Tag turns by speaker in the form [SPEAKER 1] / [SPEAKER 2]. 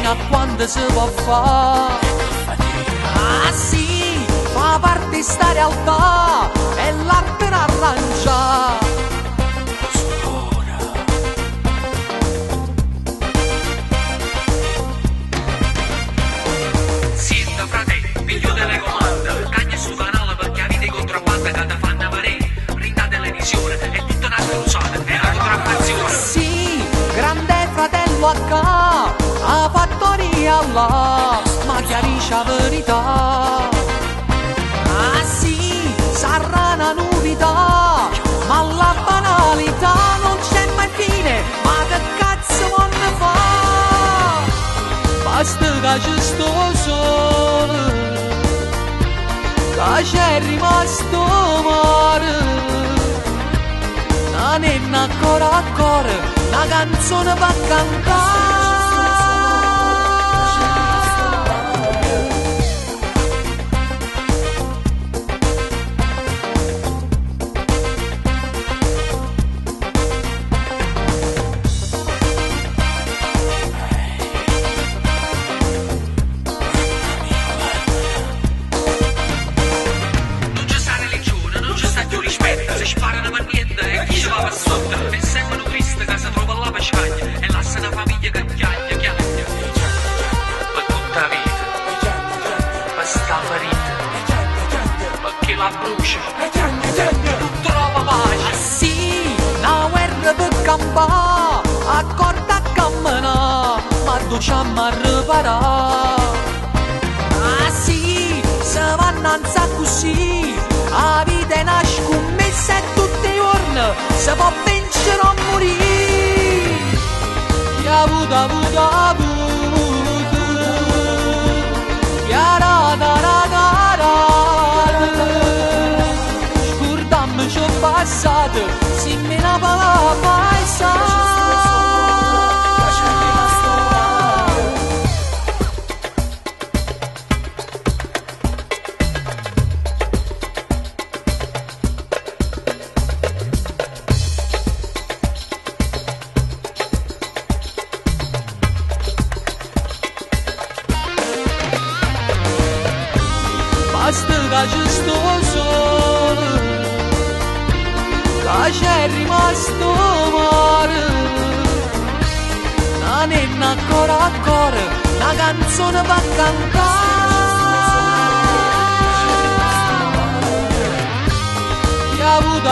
[SPEAKER 1] fino a quando si può fare. Ah sì, fa parte sta realtà, è l'arte d'arrangiare.
[SPEAKER 2] Siete fratelli, figlio delle comande, cagna sul canale perché avete contrabbando che ti fanno vedere. Brindate l'edizione, è tutta una crociata, è una contraffazione.
[SPEAKER 1] Sì, grande fratello a ca, a fattoria là, ma chiarisce la verità. Ah sì, sarà una novità, ma la banalità non c'è mai fine, ma che cazzo vuole fa? Basta che c'è sto sole, che c'è rimasto mare. Non è ancora a cuore, una canzone per cantare.
[SPEAKER 2] Non c'è sta religione, non c'è sta più rispetto, se sparano per niente e chi ci va per sotto. È sempre un Cristo che si trova là per scaglia e lascia una famiglia che chiaglia. Per tutta la vita, per sta ferita, per chi la brucia, non trova pace.
[SPEAKER 1] Ah sì, una guerra per campare, accorda a camminare, ma diciamo a riparare. Ah sì, se va innanzi così, la vita è una scommessa e tutti i giorni si può vincere o morire. Ya avuto, ya rata, scordammi ciò passato, si me la paesa. Basta che c'è sto sole, che c'è rimasto mare. Non è ancora a cuore, una canzone per cantare. Ya avuto,